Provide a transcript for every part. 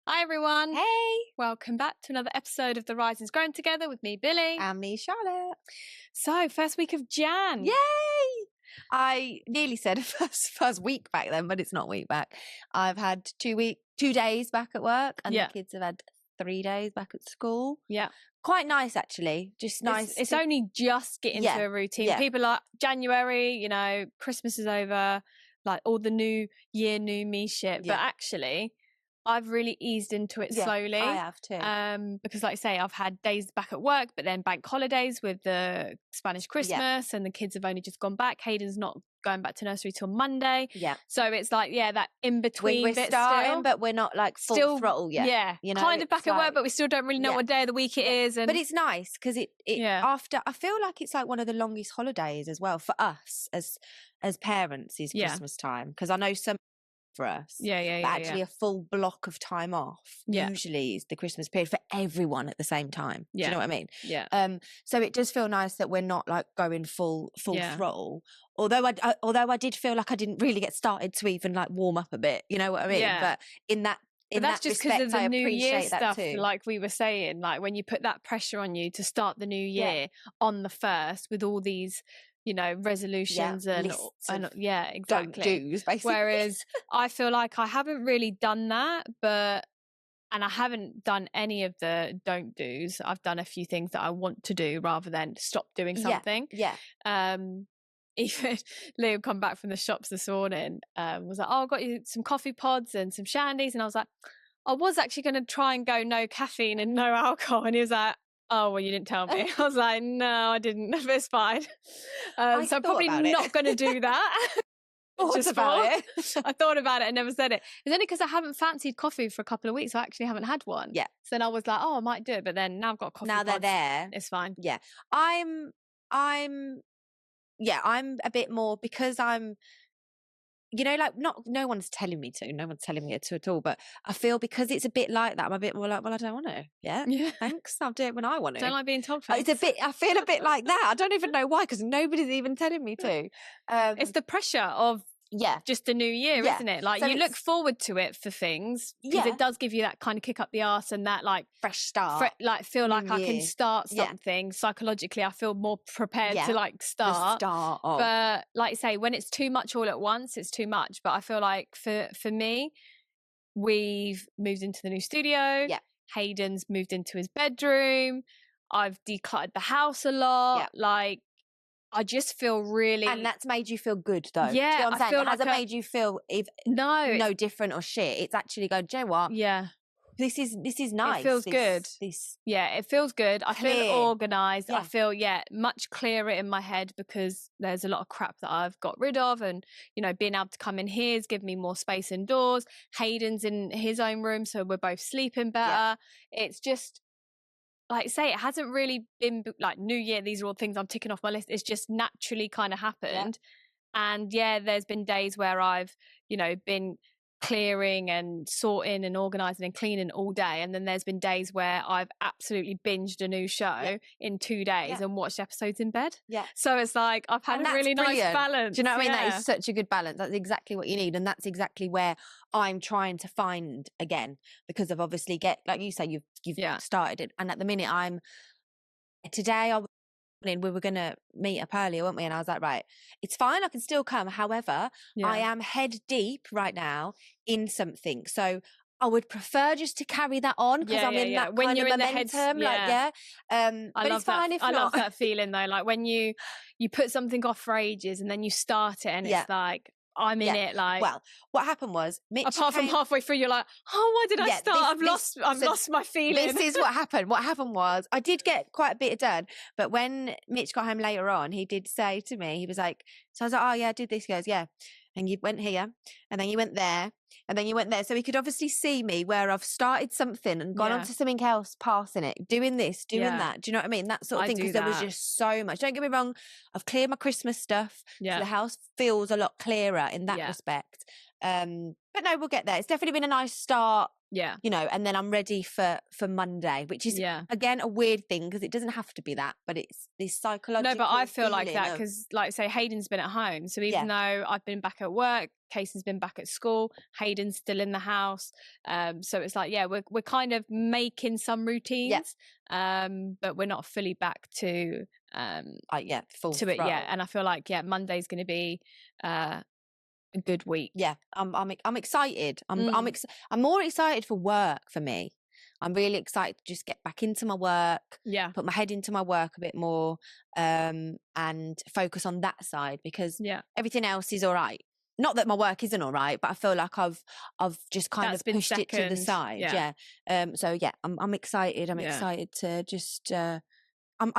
Hi everyone. Hey. Welcome back to another episode of The Rising's Grown Together with me, Billy. And me, Charlotte. So, first week of Jan. Yay! I nearly said first week back then, but it's not week back. I've had 2 days back at work, and the kids have had 3 days back at school. Yeah. Quite nice, actually. Just nice. It's only just getting into a routine. Yeah. People are January, Christmas is over, like all the new year, new me shit. Yeah. But actually, I've really eased into it slowly. I have too. Because like I say, I've had days back at work, but then bank holidays with the Spanish Christmas and the kids have only just gone back. Hayden's not going back to nursery till Monday. Yeah. So it's like, that in-between we're bit starting, still. but we're not like full throttle yet. Yeah. You know, kind of back at work, but we still don't really know what day of the week it is. And but it's nice because it after, I feel like it's like one of the longest holidays as well for us as parents is Christmas time. Because I know some for us. But actually a full block of time off usually is the Christmas period for everyone at the same time. Do you know what I mean? Yeah. So it does feel nice that we're not like going full throttle. Although I did feel like I didn't really get started to even like warm up a bit. You know what I mean? Yeah. But that's just because of the New Year stuff, too. like we were saying, like when you put that pressure on you to start the new year on the 1st with all these, resolutions and exactly. Don't do's, basically. Whereas I feel like I haven't really done that, and I haven't done any of the don't do's. I've done a few things that I want to do rather than stop doing something. Yeah. Even Liam come back from the shops this morning, was like, I got you some coffee pods and some shandies. And I was like, I was actually going to try and go no caffeine and no alcohol. And he was like, oh, well, you didn't tell me. I was like, no, I didn't. It's fine. So I'm probably not going to do that. Thought about it. I thought about it and never said it. It's only because I haven't fancied coffee for a couple of weeks. I actually haven't had one. Yeah. So then I was like, I might do it. But then now I've got coffee now pods. They're there. It's fine. Yeah. I'm a bit more because I'm, like no one's telling me to. No one's telling me to at all. But I feel because it's a bit like that, I'm a bit more like, well, I don't want to. Yeah. Thanks. I'll do it when I want to. Don't like being told. I feel a bit like that. I don't even know why, because nobody's even telling me to. It's the pressure of just the new year, isn't it? Like, so you look forward to it for things because it does give you that kind of kick up the arse and that like fresh start. Feel like I can start something psychologically. I feel more prepared to like start. But like you say, when it's too much all at once, it's too much. But I feel like for me, we've moved into the new studio. Yeah. Hayden's moved into his bedroom. I've decluttered the house a lot. Yeah. Like, I just feel really... And that's made you feel good, though. Yeah. Do you know what I'm saying? It hasn't like made you feel no different or shit. It's actually going, do you know what? Yeah. This is nice. It feels good. It feels good. I feel organised. Yeah. I feel, much clearer in my head because there's a lot of crap that I've got rid of, and, being able to come in here has given me more space indoors. Hayden's in his own room, so we're both sleeping better. Yeah. It's just... Like I say, it hasn't really been like New Year. These are all things I'm ticking off my list. It's just naturally kind of happened. Yeah. And there's been days where I've, been clearing and sorting and organising and cleaning all day. And then there's been days where I've absolutely binged a new show in 2 days and watched episodes in bed. Yeah. So it's like I've had a really nice balance. Do you know what I mean? That is such a good balance. That's exactly what you need. And that's exactly where I'm trying to find again, because I've obviously like you say, you've started it. And at the minute today we were going to meet up earlier, weren't we? And I was like, right, it's fine. I can still come. However, I am head deep right now in something. So I would prefer just to carry that on because I'm in that when kind you're of in momentum. The head, but it's fine if not. I love that feeling though. Like when you put something off for ages and then you start it and it's like, I'm in it. Like, well, what happened was, Mitch from halfway through, you're like, oh, why did I start? I've lost my feeling. This is what happened. What happened was, I did get quite a bit done, but when Mitch got home later on, he did say to me, he was like, so I was like, oh yeah, I did this. He goes, yeah. And you went here, and then you went there, and then you went there. So he could obviously see me where I've started something and gone on to something else, passing it, doing this, doing that. Do you know what I mean? That sort of thing, because there was just so much. Don't get me wrong, I've cleared my Christmas stuff. So the house feels a lot clearer in that respect. But no, we'll get there. It's definitely been a nice start. Yeah. And then I'm ready for Monday, which is, again, a weird thing because it doesn't have to be that, but it's this psychological No, but I feel like that because, like I say, Hayden's been at home. So even though I've been back at work, Casey's been back at school, Hayden's still in the house. So it's like, yeah, we're kind of making some routines, but we're not fully back to full to it throttle. yet. And I feel like Monday's going to be a good week. Yeah, I'm excited. I'm more excited for work for me. I'm really excited to just get back into my work, put my head into my work a bit more, and focus on that side, because everything else is all right. Not that my work isn't all right, but I feel like I've just kind of pushed it to the side. So I'm excited. I'm excited to just. I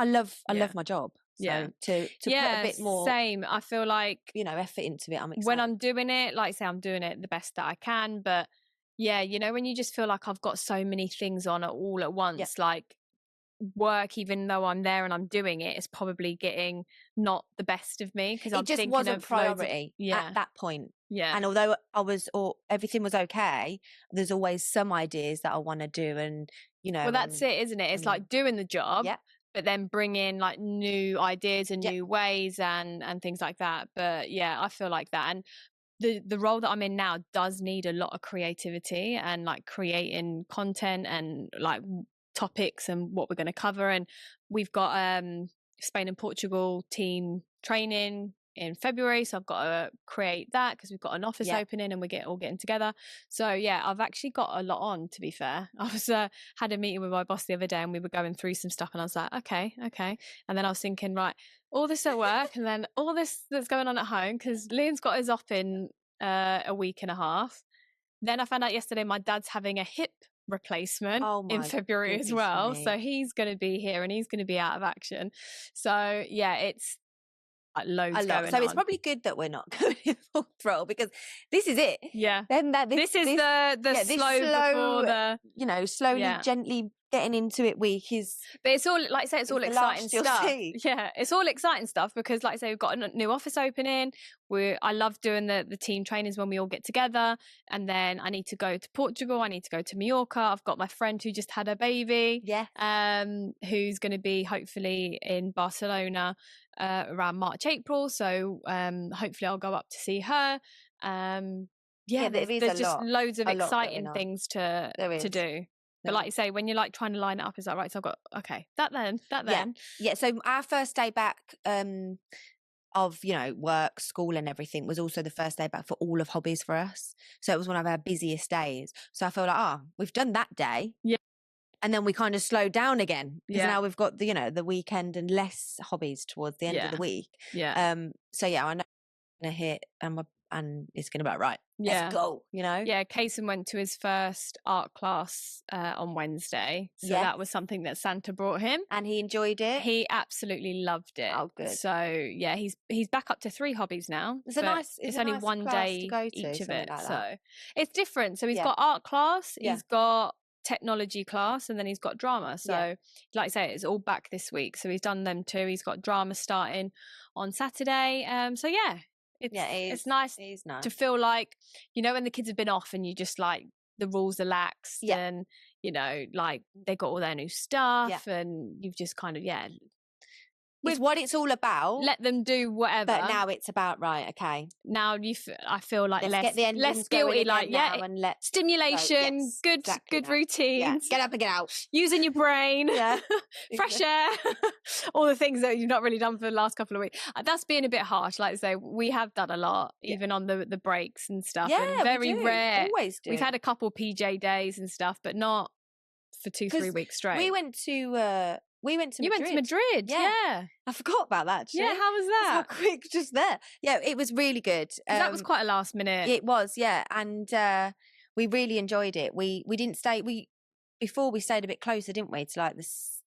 love my job. So to put a bit more, same. I feel like effort into it. I'm excited when I'm doing it. Like I say, I'm doing it the best that I can, but. Yeah, when you just feel like I've got so many things on all at once, like work, even though I'm there and I'm doing it, is probably getting not the best of me, because I'm just thinking wasn't of priority at that point. Yeah. And although everything was okay, there's always some ideas that I want to do, and Well, that's it, isn't it? It's like doing the job, but then bring in like new ideas and new ways and things like that. But yeah, I feel like that. And the role that I'm in now does need a lot of creativity and like creating content and like topics and what we're going to cover. And we've got Spain and Portugal team training in February, so I've got to create that because we've got an office opening and we're all getting together. So yeah, I've actually got a lot on, to be fair. I was had a meeting with my boss the other day and we were going through some stuff and I was like, okay, and then I was thinking, right, all this at work and then all this that's going on at home, because Liam's got his op in a week and a half. Then I found out yesterday my dad's having a hip replacement in February as well, so he's going to be here and he's going to be out of action. So yeah, it's like loads going so on. It's probably good that we're not going in full throttle, because this is it. Then this is the slow before the slowly gently getting into it week is. But it's all, like I say, it's all exciting stuff. Yeah, it's all exciting stuff because, like I say, we've got a new office opening. I love doing the team trainings when we all get together, and then I need to go to Portugal. I need to go to Mallorca. I've got my friend who just had a baby. Who's going to be hopefully in Barcelona around March, April. So hopefully I'll go up to see her. There's just loads of exciting things to do. But like you say, when you're like trying to line it up, is that right? So I've got, that then. Yeah. So our first day back of, work, school and everything was also the first day back for all of Hobbies for us. So it was one of our busiest days. So I feel like, we've done that day. Yeah. And then we kind of slowed down again, because now we've got the weekend and less Hobbies towards the end of the week. So yeah, I know I'm gonna hit and it's gonna be like, right, let's go. Yeah, Kaysen went to his first art class on Wednesday, so that was something that Santa brought him, and he enjoyed it. He absolutely loved it. Oh, good. So yeah, he's back up to 3 hobbies now. It's only one day each of it, so it's different. So he's got art class, he's got technology class, and then he's got drama. So like I say, it's all back this week. So he's done them too. He's got drama starting on Saturday. So yeah. It's nice to feel like, when the kids have been off and you just like the rules are laxed and, like they got all their new stuff and you've just kind of, with what it's all about. Let them do whatever. But now it's about, right, okay. Now I feel like less guilty, like, and stimulation, good routines. Get up and get out. Using your brain. Fresh air. All the things that you've not really done for the last couple of weeks. That's being a bit harsh. Like I say, we have done a lot, even on the breaks and stuff. Yeah, and very rare. Always do. We've had a couple PJ days and stuff, but not for 2-3 weeks straight. We went to Madrid. You went to Madrid, yeah. I forgot about that, actually. Yeah, how was that? How quick, just there. Yeah, it was really good. That was quite a last minute. It was, yeah. And we really enjoyed it. We didn't stay, before we stayed a bit closer, didn't we? To like this,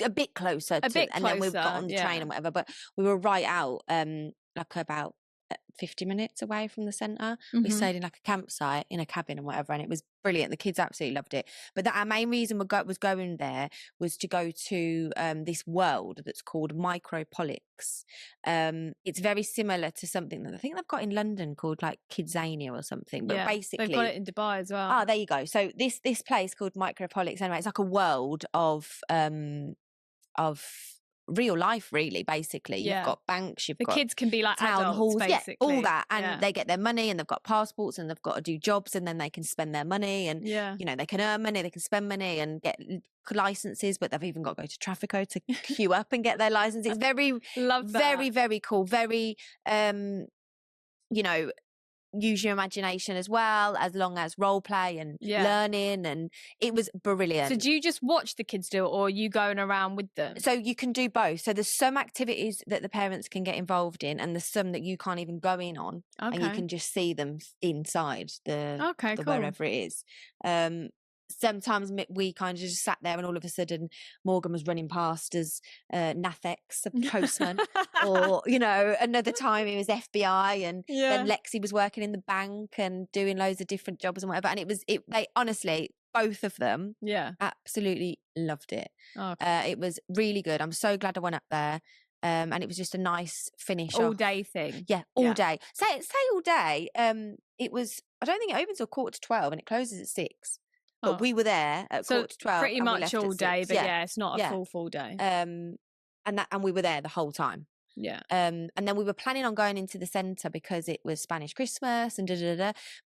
a bit closer. And then we got on the train and whatever. But we were right out, like about 50 minutes away from the centre. We stayed in like a campsite in a cabin and whatever, and it was brilliant. The kids absolutely loved it. But our main reason was going there was to go to this world that's called Micropolics. It's very similar to something that I think they've got in London called like Kidzania or something. But basically they've got it in Dubai as well. Oh, there you go. So this place called Micropolics, anyway, it's like a world of real life, really, basically. Yeah. You've got banks, you've The got kids can be like town adults, halls, basically. all that. And they get their money and they've got passports and they've got to do jobs and then they can spend their money and, you know, they can earn money, they can spend money and get licenses, but they've even got to go to Traffico to queue up and get their license. It's very, very, very cool. Very, you know, use your imagination as well, as long as role play and learning, and it was brilliant. So do you just watch the kids do it, or are you going around with them? So you can do both. So there's some activities that the parents can get involved in, and there's some that you can't even go in on, and you can just see them inside the cool. wherever it is. Sometimes we kind of just sat there and all of a sudden Morgan was running past as Nathex, a postman, or, you know, another time it was FBI, and then Lexi was working in the bank and doing loads of different jobs and whatever. And they honestly, both of them absolutely loved it. It was really good. I'm so glad I went up there. And it was just a nice finish. All day thing. Yeah, all day. Say all day. It was, I don't think it opens until 11:45 and it closes at 6. But we were there at 11:45. Pretty much all day, but it's not a full day. And we were there the whole time. Yeah. And then we were planning on going into the centre because it was Spanish Christmas and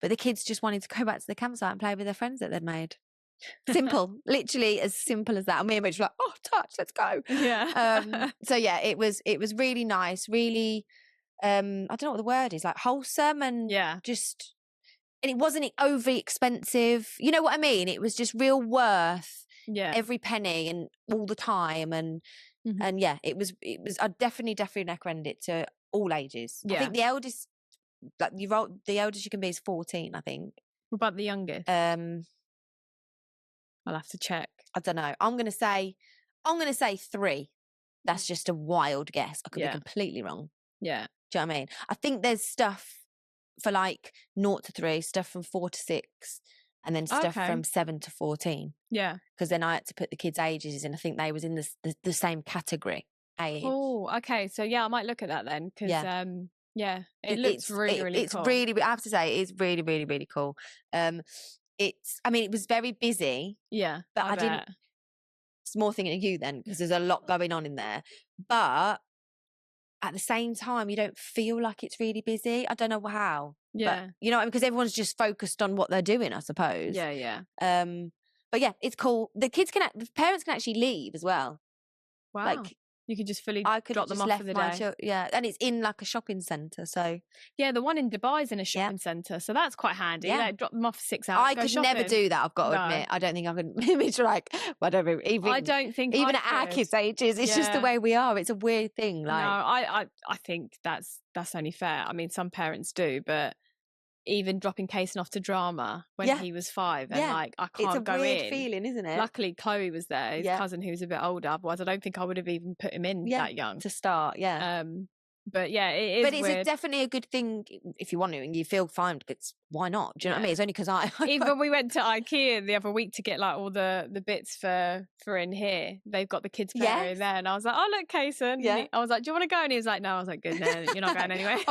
but the kids just wanted to go back to the campsite and play with their friends that they'd made. Simple, literally as simple as that. And me and Mitch were like, "Oh, touch, let's go." Yeah. So yeah, it was really nice, really. I don't know what the word is, like wholesome and just. And it wasn't overly expensive. You know what I mean? It was just real worth every penny and all the time. And and yeah, it was. I definitely recommend it to all ages. I think the eldest, like the eldest you can be is 14. I think. What about the youngest? I'll have to check. I don't know. I'm gonna say 3. That's just a wild guess. I could be completely wrong. Yeah. Do you know what I mean? I think there's stuff for like 0 to 3, stuff from 4 to 6, and then stuff from 7 to 14. Yeah. Because then I had to put the kids' ages in. I think they was in the same category age. Oh, okay. So yeah, I might look at that then because it looks really cool. It's really, I have to say, it is really, really, really cool. I mean, it was very busy. Yeah, but I didn't. It's more thinking of you then because there's a lot going on in there, but at the same time, you don't feel like it's really busy. I don't know how. Yeah. But, you know, because everyone's just focused on what they're doing, I suppose. Yeah, yeah. But yeah, it's cool. The parents can actually leave as well. Wow. Like, you could just I could drop them off for the day. Yeah, and it's in like a shopping centre, so. Yeah, the one in Dubai is in a shopping centre, so that's quite handy. Yeah. Like, drop them off for 6 hours. I could never do that, I've got to admit. I don't think I could. It's like, whatever. I don't think even at our kids' ages, it's just the way we are. It's a weird thing. Like, no, I think that's only fair. I mean, some parents do, but even dropping Kason off to drama when he was 5 and like I can't go in. It's a weird feeling, isn't it? Luckily Chloe was there, his cousin who's a bit older, otherwise I don't think I would have even put him in that young to start. But yeah, it is. But it's definitely a good thing if you want to and you feel fine. It's why not? Do you know what I mean? It's only because even when we went to IKEA the other week to get like all the bits for in here, they've got the kids play area there, and I was like, "Oh look, Kason." Yeah. I was like, "Do you want to go?" And he was like, "No." I was like, "Good, no, you're not going anyway."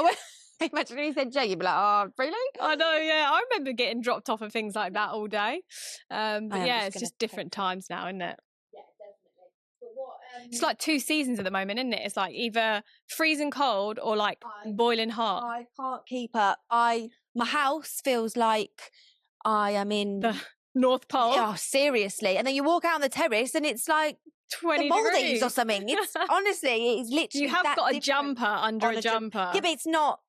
Imagine he said Jay, you'd be like, "Oh, really?" I know, yeah. I remember getting dropped off and things like that all day. But yeah, it's just different times now, isn't it? Yeah, definitely. But what, it's like 2 seasons at the moment, isn't it? It's like either freezing cold or like boiling hot. I can't keep up. My house feels like I am in the North Pole. Oh, seriously. And then you walk out on the terrace and it's like 20 degrees or something. It's honestly, it's literally. You have got a jumper under a jumper. Yeah, but it's not.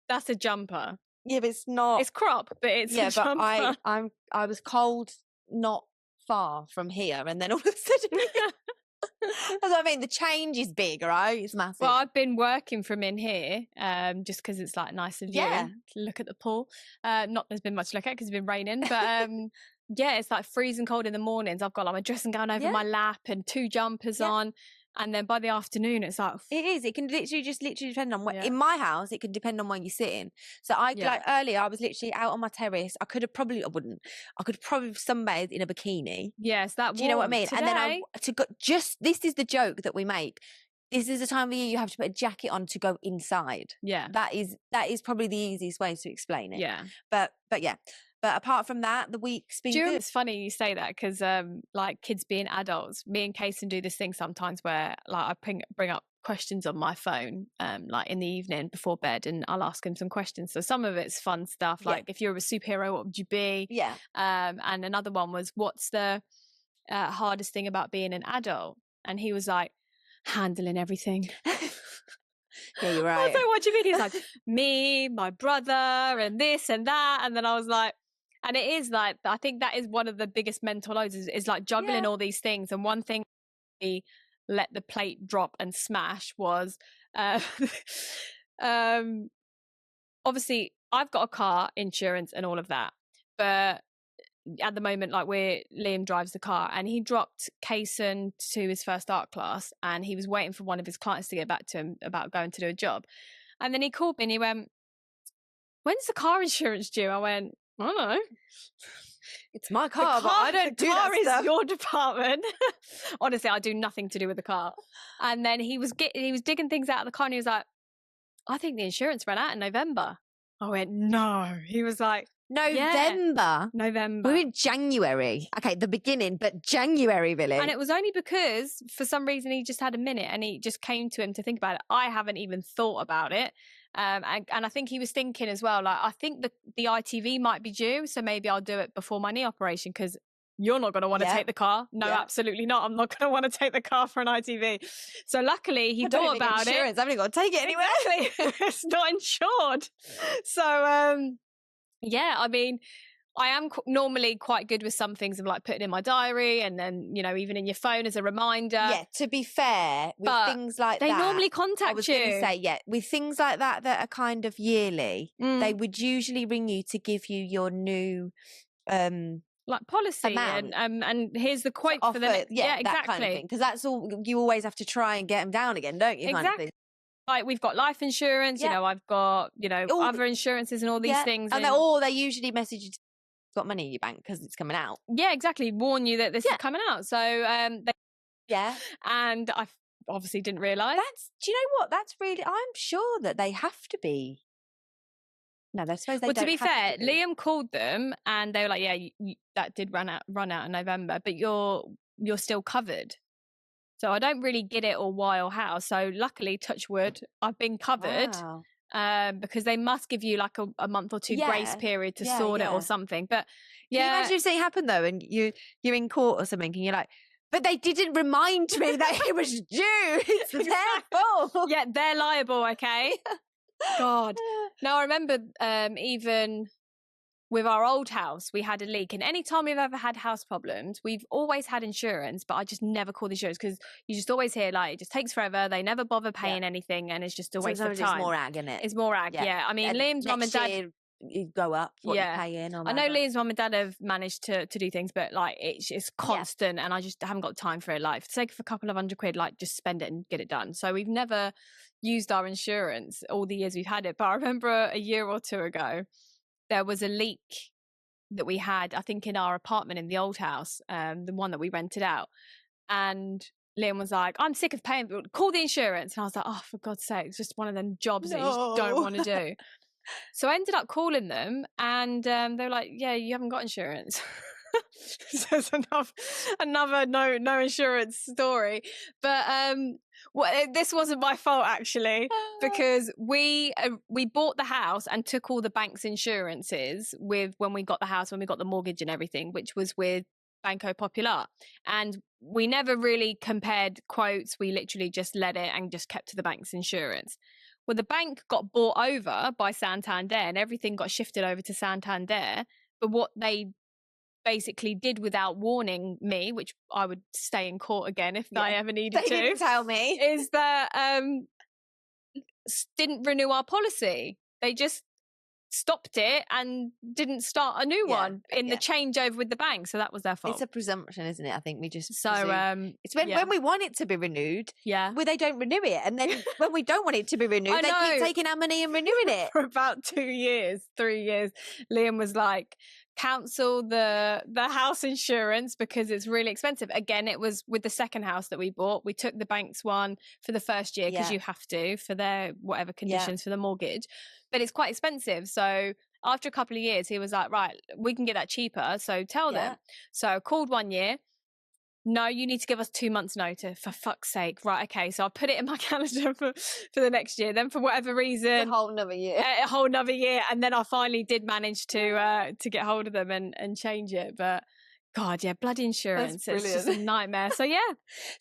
That's a jumper. Yeah, but it's not. It's crop, but it's a jumper. But I was cold not far from here, and then all of a sudden, that's what I mean. The change is big, right? It's massive. Well, I've been working from in here, just because it's like nicer view to look at the pool. Not there's been much to look at because it's been raining, but yeah, it's like freezing cold in the mornings. I've got like my dressing gown over my lap and 2 jumpers on. And then by the afternoon, it's like... It is. It can literally depend on where... In my house, it can depend on where you're sitting. So like earlier, I was literally out on my terrace. I could have probably sunbathed in a bikini. Yes, that. Do you know what I mean? Today. And then this is the joke that we make. This is the time of year you have to put a jacket on to go inside. Yeah. That is probably the easiest way to explain it. Yeah. But yeah. But apart from that, the week's been good. It's funny you say that because like kids being adults, me and Kason do this thing sometimes where like I bring up questions on my phone like in the evening before bed, and I'll ask him some questions. So some of it's fun stuff, like if you're a superhero, what would you be? Yeah. And another one was, what's the hardest thing about being an adult? And he was like, handling everything. Yeah, you're I right. was like, what do you mean? He's like, me, my brother, and this and that. And then I was like, and it is like, I think that is one of the biggest mental loads is like juggling all these things. And one thing we let the plate drop and smash was, obviously I've got a car insurance and all of that, but at the moment, like Liam drives the car, and he dropped Kason to his first art class, and he was waiting for one of his clients to get back to him about going to do a job. And then he called me and he went, when's the car insurance due? I went, I don't know. It's my car, but I don't do that is stuff. your department. Honestly, I do nothing to do with the car. And then he was digging things out of the car, and he was like, I think the insurance ran out in November. I went, no. He was like, November. November. We're in January. Okay, the beginning, but January, really. And it was only because for some reason he just had a minute and he just came to him to think about it. I haven't even thought about it. And I think he was thinking as well, like, I think the ITV might be due, so maybe I'll do it before my knee operation, because you're not going to want to take the car. No, absolutely not. I'm not going to want to take the car for an ITV. So luckily he thought about it. I haven't got to take it anywhere. Exactly. It's not insured. So, yeah, I mean, I am normally quite good with some things of like putting in my diary, and then, you know, even in your phone as a reminder. Yeah, to be fair, with things like they that. They normally contact you. I was going to say, with things like that are kind of yearly, they would usually ring you to give you your new like policy amount. And here's the quote for the next, exactly. That kind of thing. Because that's all, you always have to try and get them down again, don't you? Exactly. Kind of thing. Like we've got life insurance, you know, I've got, you know, other insurances and all these things. And they usually message you, got money in your bank because it's coming out. Yeah, exactly. Warn you that this is coming out. So, and I obviously didn't realise. Do you know what? That's really, I'm sure that they have to be. No, I suppose they don't. Well, to be fair, be. Liam called them and they were like, yeah, that did run out in November, but you're still covered. So I don't really get it or why or how. So luckily, touch wood, I've been covered. Wow. Because they must give you like a month or two grace period to sort it or something. But Can you imagine if something happened though, and you're in court or something, and you're like, but they didn't remind me that it was due. It's their fault. Yeah, they're liable. Okay. God. Now I remember even with our old house, we had a leak, and anytime we've ever had house problems, we've always had insurance, but I just never called the insurance because you just always hear like it just takes forever. They never bother paying anything, and it's just a waste of time. It's more ag, isn't it? It's more ag, yeah. I mean, Liam's mum and dad go up what you're paying. I know Liam's mum and dad have managed to do things, but like it's constant, and I just haven't got time for it. Like, take for a couple of £100, like just spend it and get it done. So we've never used our insurance all the years we've had it. But I remember a year or two ago, there was a leak that we had, I think, in our apartment in the old house, the one that we rented out. And Liam was like, I'm sick of paying, call the insurance. And I was like, oh, for God's sake, it's just one of them jobs that you just don't want to do. So I ended up calling them, and they were like, yeah, you haven't got insurance. So it's another no insurance story. But this wasn't my fault actually, because we bought the house and took all the bank's insurances when we got the house, when we got the mortgage and everything, which was with Banco Popular, and we never really compared quotes. We literally just let it and just kept to the bank's insurance. Well, the bank got bought over by Santander and everything got shifted over to Santander. But what they basically did without warning me, which I would stay in court again if I ever needed to. They didn't tell me. Is that didn't renew our policy. They just stopped it and didn't start a new one in the changeover with the bank. So that was their fault. It's a presumption, isn't it? I think we just it's when we want it to be renewed, well, they don't renew it, and then when we don't want it to be renewed, they keep taking our money and renewing it. For about 3 years, Liam was like, cancel the house insurance because it's really expensive. Again, it was with the second house that we bought. We took the bank's one for the first year because you have to for their whatever conditions for the mortgage, but it's quite expensive. So after a couple of years, he was like, right, we can get that cheaper. So tell them. So I called 1 year. No, you need to give us 2 months notice, for fuck's sake. Right, okay. So I put it in my calendar for the next year. Then for whatever reason, a whole nother year. A whole nother year. And then I finally did manage to get hold of them and change it. But God, yeah, bloody insurance. It's just a nightmare. So yeah.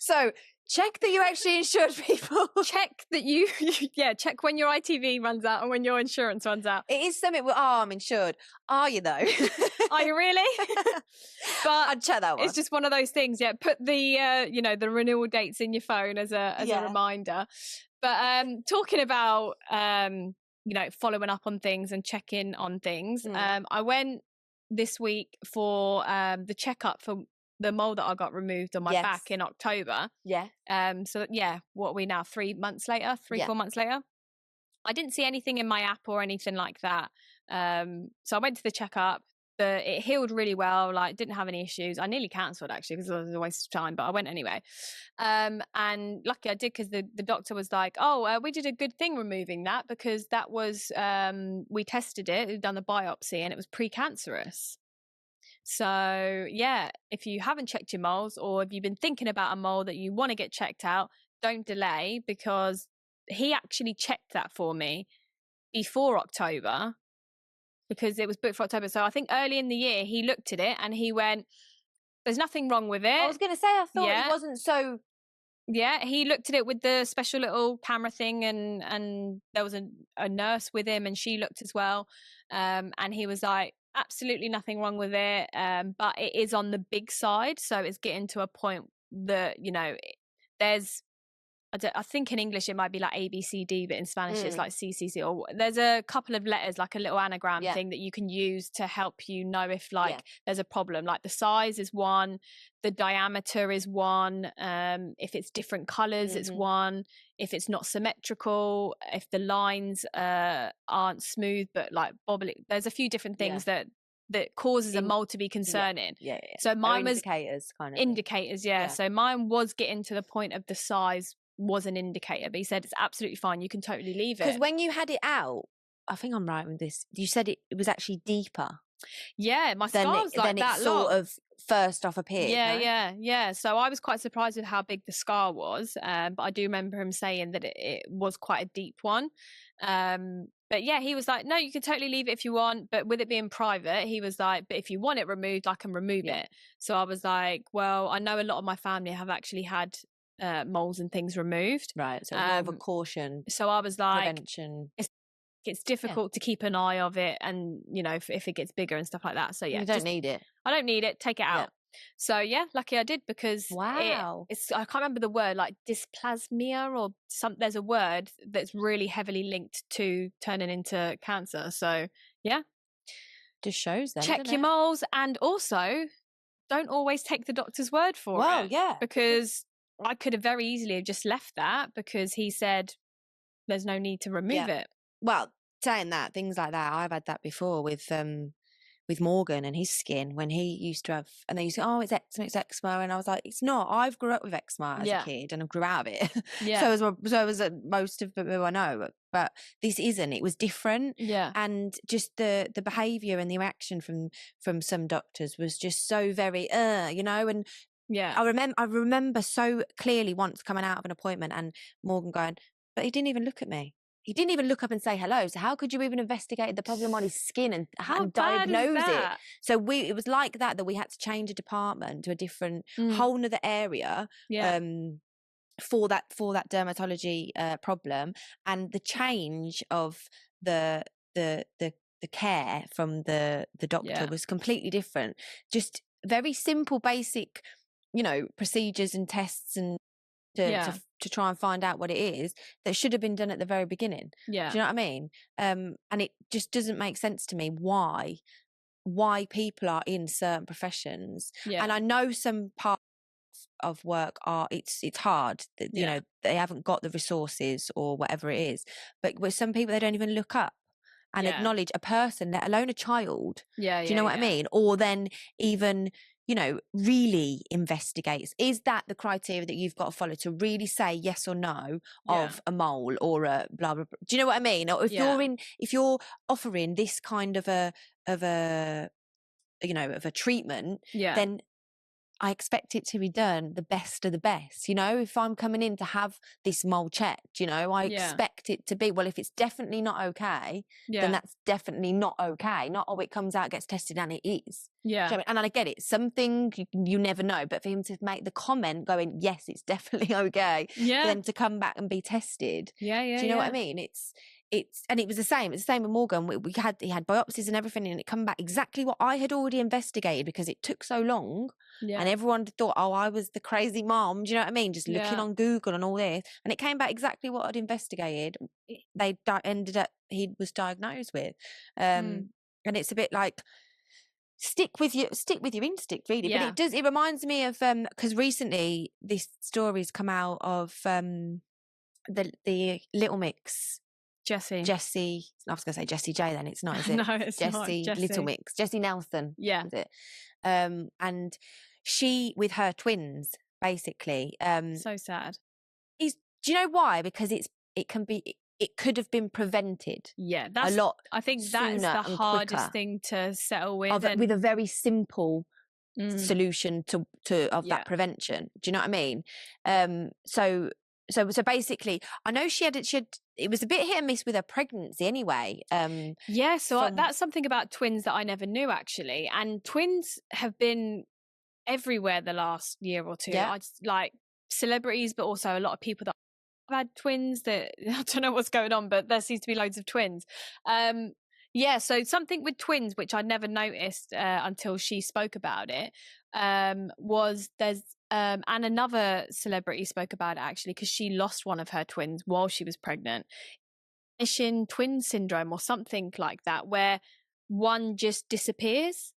So check that you actually insured people. Check that check when your ITV runs out and when your insurance runs out. It is something, I'm insured. Are you though? Are you really? But I'd check that one. It's just one of those things. Yeah, put the the renewal dates in your phone as a reminder. But talking about following up on things and checking on things. I went this week for the checkup for the mole that I got removed on my back in October. Yeah. So yeah, what are we now? 3 months later, 4 months later. I didn't see anything in my app or anything like that. So I went to the checkup. But it healed really well, like didn't have any issues. I nearly cancelled actually because it was a waste of time, but I went anyway. And lucky I did because the doctor was like, we did a good thing removing that because that was, we tested it, we've done the biopsy and it was precancerous. So yeah, if you haven't checked your moles or if you've been thinking about a mole that you want to get checked out, don't delay because he actually checked that for me before October. Because it was booked for October. So I think early in the year, he looked at it and he went, there's nothing wrong with it. I was going to say, I thought it wasn't so... Yeah, he looked at it with the special little camera thing and there was a nurse with him and she looked as well. And he was like, absolutely nothing wrong with it. But it is on the big side. So it's getting to a point that, there's... I think in English it might be like A, B, C, D, but in Spanish it's like C, C, C. Or there's a couple of letters, like a little anagram thing that you can use to help you know if there's a problem. Like the size is 1, the diameter is 1. If it's different colors, it's 1. If it's not symmetrical, if the lines aren't smooth but like bobbly, there's a few different things that causes a mole to be concerning. Yeah. So mine was indicators, kind of indicators. Yeah. So mine was getting to the point of the size was an indicator, but he said it's absolutely fine. You can totally leave it. Because when you had it out, I think I'm right with this. You said it was actually deeper. Yeah, my scar was like that long. Sort of first off appeared. Yeah. So I was quite surprised with how big the scar was, but I do remember him saying that it was quite a deep one. But yeah, he was like, no, you can totally leave it if you want, but with it being private, he was like, but if you want it removed, I can remove it. So I was like, well, I know a lot of my family have actually had moles and things removed. Right, so more of a caution. So I was like, prevention. It's difficult to keep an eye of it, and if it gets bigger and stuff like that. So yeah, you don't need it. I don't need it. Take it out. So yeah, lucky I did because it's I can't remember the word, like dysplasmia or some. There's a word that's really heavily linked to turning into cancer. So yeah, just shows them. Check your moles, and also don't always take the doctor's word for it. Well, yeah, because I could have very easily have just left that because he said there's no need to remove it. Well, saying that, things like that, I've had that before with Morgan and his skin when he used to have, and they used to say, oh, it's eczema, and I was like, it's not. I've grew up with eczema as a kid and I grew out of it. So was most of people I know, but this isn't. It was different. Yeah. And just the behaviour and the reaction from some doctors was just so very, and yeah. I remember so clearly once coming out of an appointment and Morgan going, but he didn't even look at me. He didn't even look up and say hello. So how could you even investigate the problem on his skin and diagnose it? So it was like that we had to change a department to a different whole nother area for that dermatology problem. And the change of the care from the doctor was completely different. Just very simple, basic, procedures and tests and to try and find out what it is that should have been done at the very beginning. Yeah. Do you know what I mean? And it just doesn't make sense to me why people are in certain professions. Yeah. And I know some parts of work are it's hard that, they haven't got the resources or whatever it is. But with some people, they don't even look up and acknowledge a person, let alone a child. Yeah. Do you know what I mean? Or then even really investigates. Is that the criteria that you've got to follow to really say yes or no of a mole or a blah blah blah? Do you know what I mean? Or if you're offering this kind of a treatment, then I expect it to be done the best of the best. If I'm coming in to have this mole checked, I expect it to be, well, if it's definitely not okay, then that's definitely not okay. Not, it comes out, gets tested, and it is. Yeah. Do you know what I mean? And I get it. Something you never know, but for him to make the comment going, yes, it's definitely okay, for them to come back and be tested. Yeah. Do you know what I mean? And it was the same. It's the same with Morgan. He had biopsies and everything, and it come back exactly what I had already investigated because it took so long. Yeah. And everyone thought, oh, I was the crazy mom. Do you know what I mean? Just looking on Google and all this, and it came back exactly what I'd investigated. Ended up he was diagnosed with, and it's a bit like stick with your instinct, really. Yeah. But it reminds me of because recently this story's come out of the Little Mix. Jessie. I was going to say Jessie J. Then it's not, is it? No, it's not. Jessie Little Mix. Jessie Nelson. Yeah. Is it? And she with her twins, basically. So sad. Do you know why? Because it could have been prevented. Yeah, that's a lot. I think that is the hardest thing to settle with, with a very simple solution to that prevention. Do you know what I mean? So basically, I know she had it was a bit hit and miss with her pregnancy anyway. That's something about twins that I never knew, actually. And twins have been everywhere the last year or two. I just, like celebrities, but also a lot of people that have had twins that I don't know what's going on, but there seems to be loads of twins. So something with twins, which I never noticed until she spoke about it, was there's and another celebrity spoke about it actually because she lost one of her twins while she was pregnant. Mission twin syndrome or something like that, where one just disappears.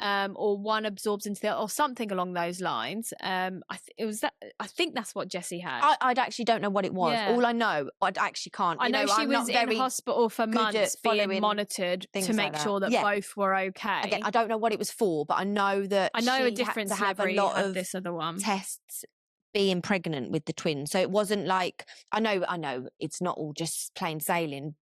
Or one absorbs into the other, or something along those lines. I think that's what Jessie had. I actually don't know what it was. All I know, I actually can't. I know she was in hospital for months being monitored to make sure that both were okay. Again, I don't know what it was for, but I know that a different celebrity had a lot of this other one tests being pregnant with the twins. So it wasn't like I know it's not all just plain sailing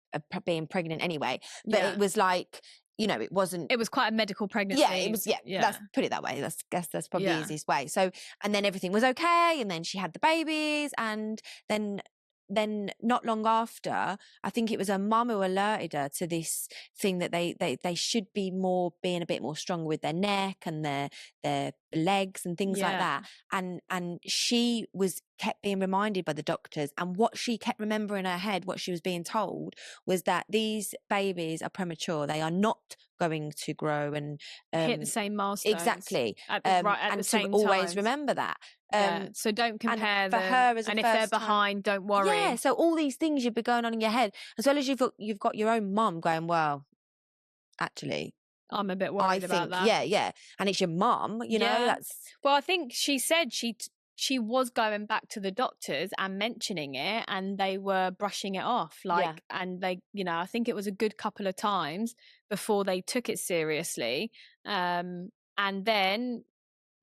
being pregnant anyway, but it was like. It wasn't. It was quite a medical pregnancy. Yeah, it was. Yeah. Let's put it that way. That's probably the easiest way. So, and then everything was okay, and then she had the babies, and then not long after, I think it was her mum who alerted her to this thing that they should be being a bit more stronger with their neck and their legs and things like that. And she kept being reminded by the doctors, and what she kept remembering in her head, what she was being told, was that these babies are premature. They are not going to grow and hit the same milestones. Exactly. At the same time. Always remember that. So don't compare them. For her as and if they're behind, don't worry. Yeah. So all these things you've been going on in your head, as well as you've got your own mum going, well, actually, I'm a bit worried about that. Yeah. And it's your mum, that's. Well, I think she said she was going back to the doctors and mentioning it, and they were brushing it off. And they, I think it was a good couple of times before they took it seriously. And then,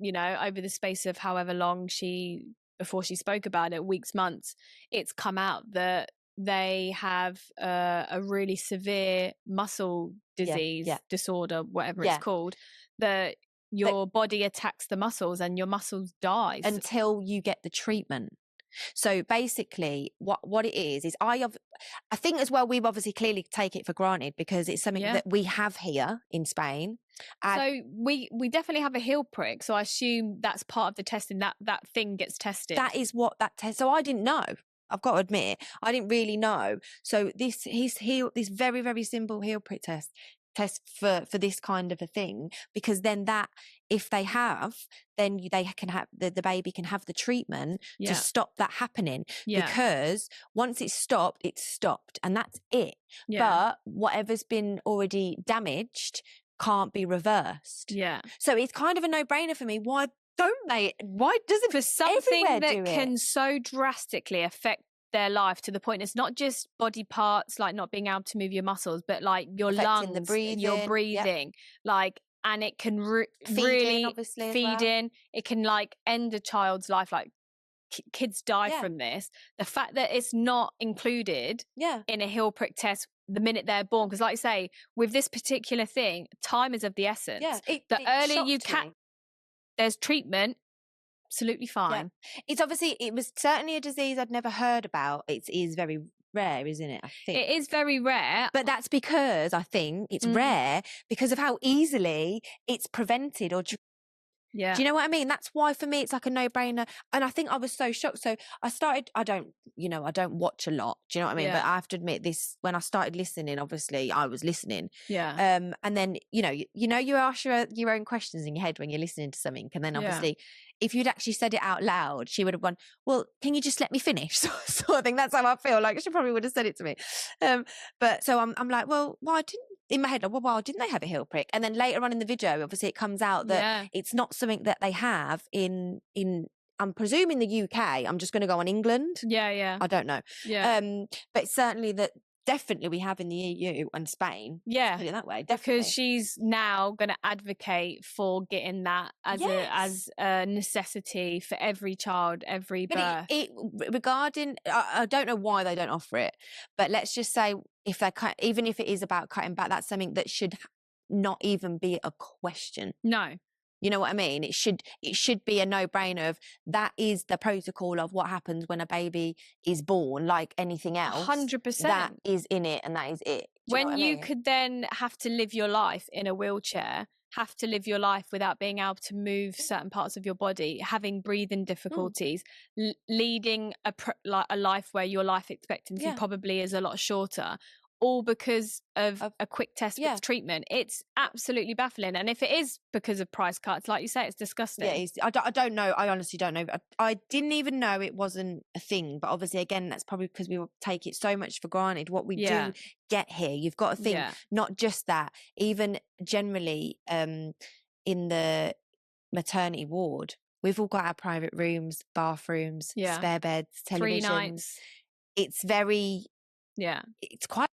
over the space of however long before she spoke about it, weeks, months, it's come out that they have a really severe muscle disease disorder, whatever it's called, that your body attacks the muscles and your muscles die until you get the treatment. So basically what it is I think as well, we've obviously clearly take it for granted because it's something that we have here in Spain. So we definitely have a heel prick. So I assume that's part of the testing, that thing gets tested. That is what that test. So I didn't know. I've got to admit, I didn't really know. So this very, very simple heel prick test for this kind of a thing, because then that if they have, then they can have the baby can have the treatment to stop that happening, because once it's stopped and that's it. But whatever's been already damaged can't be reversed. So it's kind of a no-brainer for me. Why does it for something that can so drastically affect their life to the point it's not just body parts like not being able to move your muscles, but like your lungs, your breathing, and it can Feeding, really obviously, as feed well. in. It can like end a child's life. Like kids die Yeah. from this. The fact that it's not included Yeah. in a heel prick test the minute they're born, because like I say, with this particular thing, time is of the essence. Yeah. The earlier you shocked catch, me. there's treatment, absolutely fine. It's obviously, it was certainly a disease I'd never heard about. It is very rare, isn't it? I think. It is very rare. But that's because I think it's rare because of how easily it's prevented or Yeah. do you know what I mean? That's why for me it's like a no-brainer. And I think I was so shocked. So I started, I don't watch a lot. Do you know what I mean? Yeah. But I have to admit this, when I started listening, obviously I was listening. Yeah. And then, you ask your own questions in your head when you're listening to something. And then obviously if you'd actually said it out loud, she would have gone, well, can you just let me finish? Sort of thing. That's how I feel. Like she probably would have said it to me. But so I'm like, well, why didn't, in my head, like, well, why didn't they have a heel prick? And then later on in the video, obviously it comes out that it's not something that they have in I'm presuming the UK. I'm just going to go on England. Yeah. I don't know. Yeah. But certainly that definitely we have in the EU and Spain. Yeah. Put it that way. Definitely. Because she's now going to advocate for getting that as a necessity for every child, every birth. But regarding, I don't know why they don't offer it, but let's just say if they even if it is about cutting back, that's something that should not even be a question. No. You know what I mean? It should be a no-brainer of that is the protocol of what happens when a baby is born, like anything else. 100%. That is in it and that is it. When you could then have to live your life in a wheelchair, have to live your life without being able to move certain parts of your body, having breathing difficulties, leading a life where your life expectancy probably is a lot shorter, all because of a quick test with treatment. It's absolutely baffling. And if it is because of price cuts, like you say, it's disgusting. Yeah, I don't know. I honestly don't know. I didn't even know it wasn't a thing. But obviously, again, that's probably because we take it so much for granted. What we do get here, you've got to think, not just that, even generally in the maternity ward, we've all got our private rooms, bathrooms, spare beds, televisions. 3 nights. It's very, it's quite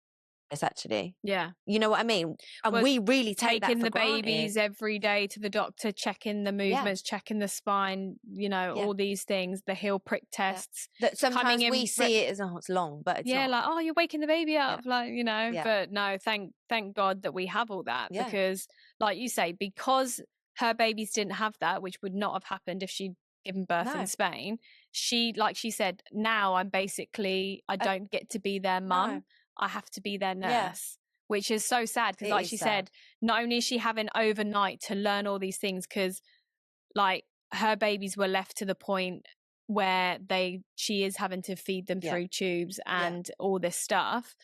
actually. Yeah. You know what I mean? And we really take taking that for the granted. babies every day to the doctor, checking the movements, checking the spine, all these things, the heel prick tests. That sometimes we see it as, oh, it's long, but it's not. Like, oh, you're waking the baby up, but no, thank God that we have all that because like you say, because her babies didn't have that, which would not have happened if she'd given birth in Spain. She said, now I don't get to be their mum. I have to be their nurse, which is so sad because like she said, not only is she having overnight to learn all these things because like her babies were left to the point where she is having to feed them through tubes and all this stuff.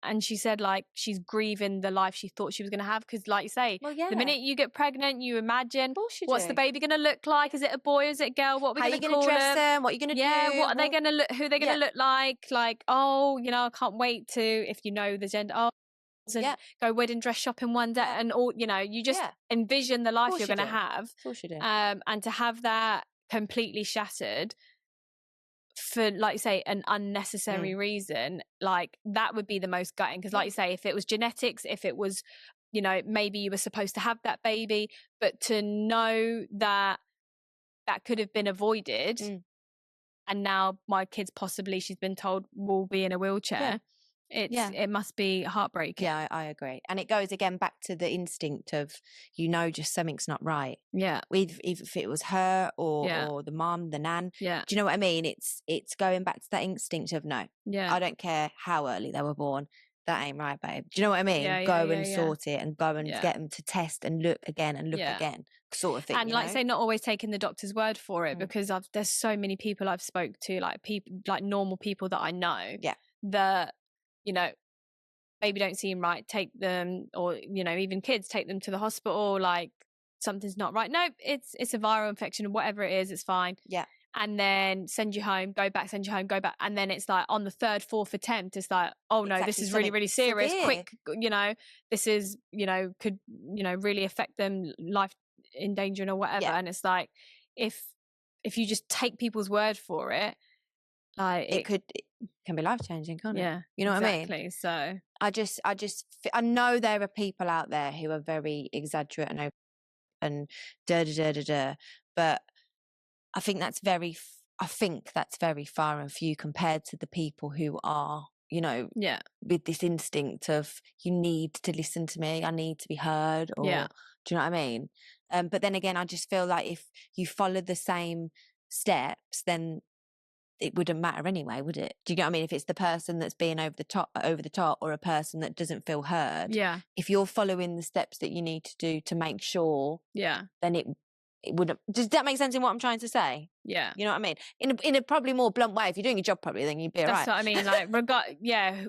And she said like she's grieving the life she thought she was going to have because like you say, the minute you get pregnant you imagine what's the baby going to look like, is it a boy, is it a girl, what are we going to call dress them, what are you going to do, what are they going to look, who they're going to look like oh I can't wait to, if you know the gender, go wedding dress shopping one day and all, you just envision the life you're going to have. Of course you do. And to have that completely shattered for, like you say, an unnecessary reason, like that would be the most gutting because like you say, if it was genetics, if it was maybe you were supposed to have that baby, but to know that could have been avoided and now my kid's possibly, she's been told, will be in a wheelchair. It must be heartbreaking. Yeah, I agree. And it goes again back to the instinct of, just something's not right. Yeah. If it was her or the mom, the nan. Yeah. Do you know what I mean? It's going back to that instinct of no. Yeah. I don't care how early they were born. That ain't right, babe. Do you know what I mean? Go and sort it and go and get them to test and look again and look again, sort of thing. And like say, not always taking the doctor's word for it because there's so many people I've spoke to, like people, like normal people that I know. Yeah. That maybe don't seem right, take them, or even kids, take them to the hospital, like something's not right. Nope, it's a viral infection, whatever it is, it's fine. Yeah. And then send you home, go back, send you home, go back. And then it's like on the third, fourth attempt, it's like, oh no, this is really, really serious. Severe. Quick, this is, could, really affect them, life endangering or whatever. And it's like, if you just take people's word for it, Like it can be life changing, can't it? yeah, You know what I mean? exactly. So I know there are people out there who are very exaggerate and da da da da da, but I think that's very far and few compared to the people who are, you know, yeah, with this instinct of you need to listen to me, I need to be heard, or yeah, do you know what I mean? But then again, I just feel like if you follow the same steps, then it wouldn't matter anyway, would it? Do you get what I mean? If it's the person that's being over the top, or a person that doesn't feel heard, yeah, if you're following the steps that you need to do to make sure, yeah, then it wouldn't. Does that make sense in what I'm trying to say? yeah. You know what I mean? In a probably more blunt way, if you're doing your job properly, then you'd be all That's right. what I mean. Like,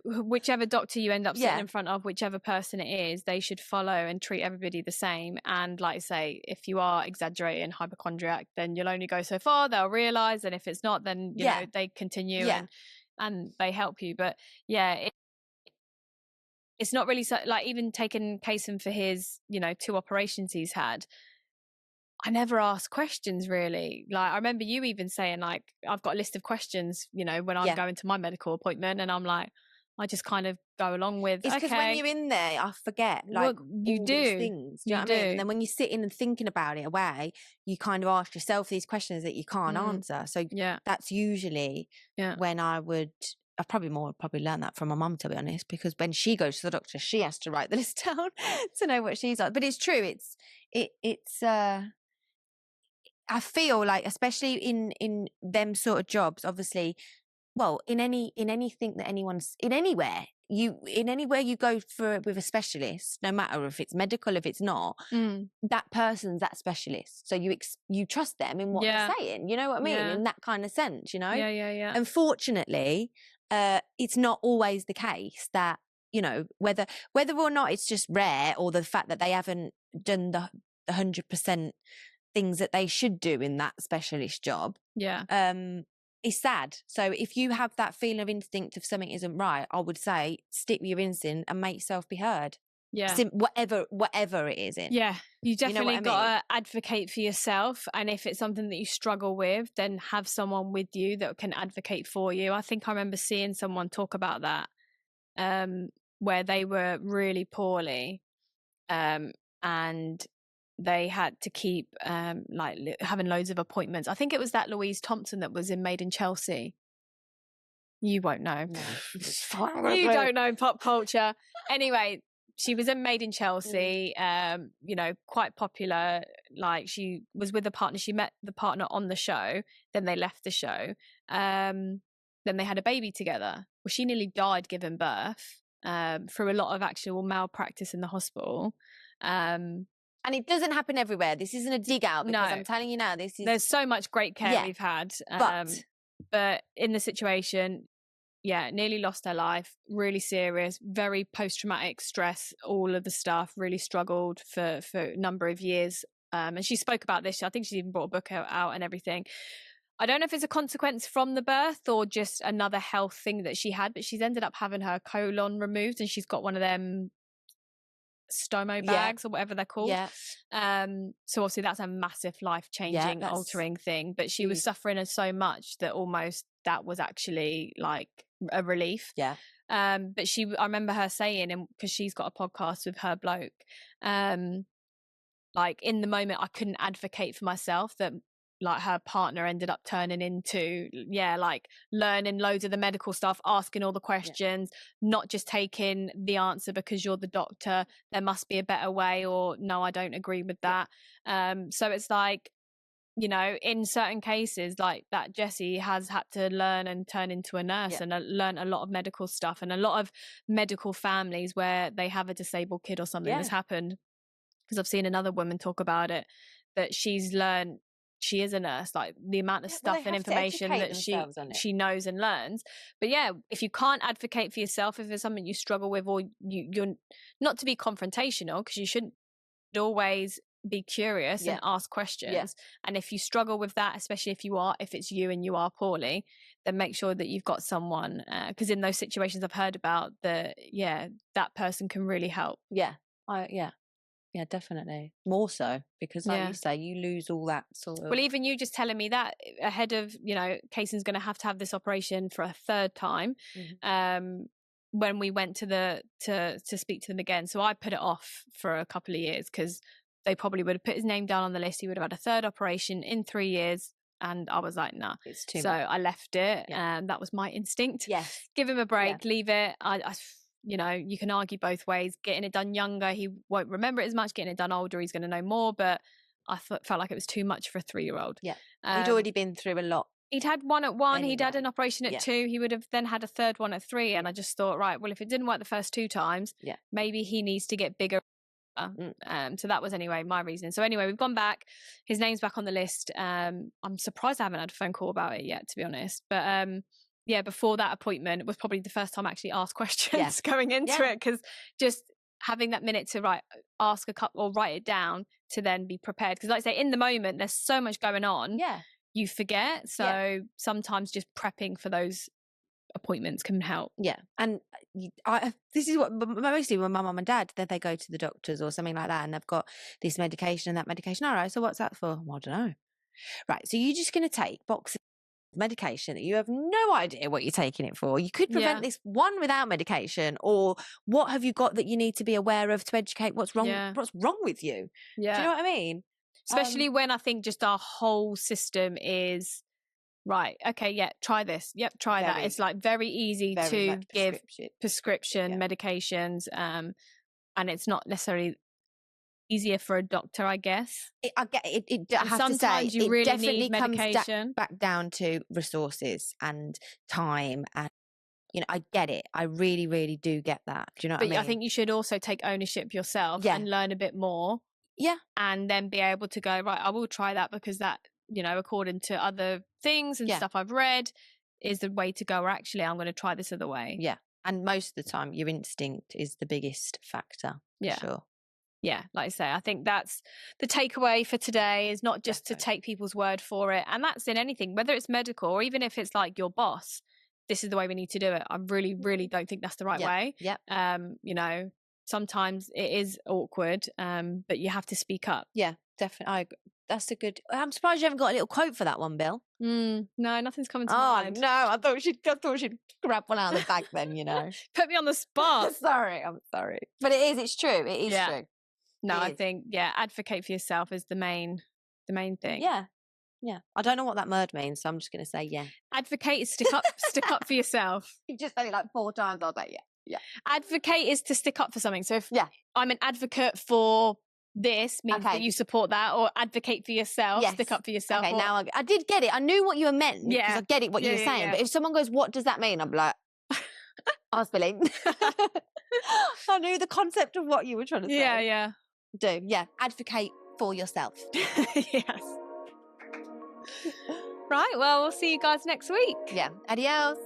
whichever doctor you end up sitting Yeah. in front of, whichever person it is, they should follow and treat everybody the same. And like I say, if you are exaggerating hypochondriac, then you'll only go so far. They'll realise, and if it's not, then you know they continue and they help you. But yeah, it's not really so, like, even taking Kaysen for his 2 operations he's had. I never ask questions really. Like, I remember you even saying, like, I've got a list of questions, when I'm going to my medical appointment, and I'm like, I just kind of go along with, It's because when you're in there, I forget, like, you all do. these things. Do you know what I mean? And then when you're sitting and thinking about it away, you kind of ask yourself these questions that you can't answer. So that's usually when I've probably learned that from my mum, to be honest, because when she goes to the doctor, she has to write the list down to know what she's on. But it's true. It's I feel like, especially in them sort of jobs, obviously, well, in anything that anywhere you go with a specialist, no matter if it's medical, if it's not, that person's that specialist. So you trust them in what they're saying. You know what I mean? In that kind of sense, you know? Yeah. Unfortunately, it's not always the case that, whether or not it's just rare, or the fact that they haven't done the 100% things that they should do in that specialist job. It's sad. So if you have that feeling of instinct if something isn't right, I would say stick with your instinct and make yourself be heard. Whatever it is in. Yeah, you definitely I mean? got to advocate for yourself. And if it's something that you struggle with, then have someone with you that can advocate for you. I think I remember seeing someone talk about that, where they were really poorly, and they had to keep having loads of appointments. I think it was that Louise Thompson that was in Made in Chelsea. You won't know. No. You don't know pop culture. Anyway, she was in Made in Chelsea, quite popular. Like, she was with a partner. She met the partner on the show. Then they left the show. Then they had a baby together. Well, she nearly died giving birth through a lot of actual malpractice in the hospital. And it doesn't happen everywhere. This isn't a dig out, because I'm telling you now, there's so much great care we've had. But in the situation, nearly lost her life, really serious, very post-traumatic stress, all of the stuff, really struggled for a number of years. And she spoke about this. I think she even brought a book out and everything. I don't know if it's a consequence from the birth or just another health thing that she had, but she's ended up having her colon removed, and she's got one of them stomo bags or whatever they're called. So obviously that's a massive life-changing, altering thing, but she was suffering so much that almost that was actually like a relief. But I remember her saying, and because she's got a podcast with her bloke, like, in the moment I couldn't advocate for myself, that like her partner ended up turning into like learning loads of the medical stuff, asking all the questions, not just taking the answer because you're the doctor, there must be a better way, or no, I don't agree with that. So it's like, in certain cases like that, Jessie has had to learn and turn into a nurse and learn a lot of medical stuff, and a lot of medical families where they have a disabled kid or something has happened, because I've seen another woman talk about it, that she's learned, she is a nurse, like the amount of stuff and information that she knows and learns. But if you can't advocate for yourself, if it's something you struggle with, or you're not to be confrontational, because you shouldn't always be curious and ask questions. And if you struggle with that, especially if it's you and you are poorly, then make sure that you've got someone, because in those situations I've heard about, that person can really help. Yeah, definitely. More so because, like Yeah. you say, you lose all that sort of. Well, even you just telling me that ahead of, Kaysen's going to have this operation for a third time. When we went to speak to them again. So I put it off for a couple of years because they probably would have put his name down on the list. He would have had a third operation in 3 years. And I was like, nah. It's too So much. I left it. Yeah. That was my instinct. Yes. Give him a break, leave it. You can argue both ways. Getting it done younger, he won't remember it as much. Getting it done older, he's going to know more. But I felt like it was too much for a 3-year-old. Yeah. He'd already been through a lot. He'd had one at 1, Anyway. he'd had an operation at 2, he would have then had a third one at 3. And I just thought, right, well, if it didn't work the first 2 times, maybe he needs to get bigger. So that was anyway my reason. So anyway, we've gone back. His name's back on the list. I'm surprised I haven't had a phone call about it yet, to be honest. But before that appointment, it was probably the first time I actually asked questions going into it, because just having that minute to ask a couple or write it down to then be prepared. Because like I say, in the moment, there's so much going on. Yeah. You forget. So sometimes just prepping for those appointments can help. Yeah. And this is what mostly when my mum and dad, then they go to the doctors or something like that, and they've got this medication and that medication. All right, so what's that for? Well, I don't know. Right, so you're just going to take boxes of medication that you have no idea what you're taking it for. You could prevent this one without medication, or what have you got that you need to be aware of to educate what's wrong with you? Yeah. Do you know what I mean? Especially when I think just our whole system is right. Okay, try this. Yep, try that. It's like very easy to give prescription medications, and it's not necessarily easier for a doctor, I guess. I get it. I have sometimes to say, you really definitely need medication. Comes back down to resources and time, and I get it. I really, really do get that. Do you know what I mean? But I think you should also take ownership yourself and learn a bit more. Yeah. And then be able to go, right, I will try that because that, according to other things and stuff I've read, is the way to go. Or actually, I'm going to try this other way. Yeah. And most of the time, your instinct is the biggest factor. Yeah. For sure. Yeah, like I say, I think that's the takeaway for today, is not just to take people's word for it. And that's in anything, whether it's medical or even if it's like your boss, this is the way we need to do it. I really, really don't think that's the right way. Yeah. Sometimes it is awkward, but you have to speak up. Yeah, definitely. That's a good. I'm surprised you haven't got a little quote for that one, Bill. No, nothing's coming to mind. Oh no, I thought she'd grab one out of the bag. Then Put me on the spot. I'm sorry, but it's true. It is true. No, I think advocate for yourself is the main thing. Yeah. I don't know what that word means, so I'm just going to say Advocate is stick up for yourself. You've just said it like 4 times. I was like, yeah. Advocate is to stick up for something. So if I'm an advocate for this, means that you support that, or advocate for yourself, stick up for yourself. Okay, now I did get it. I knew what you meant. Yeah, I get it what you were saying. But if someone goes, "What does that mean?" I'm like, I was feeling. I knew the concept of what you were trying to say. Yeah. Advocate for yourself. Yes. Right. Well, we'll see you guys next week. Yeah. Adios.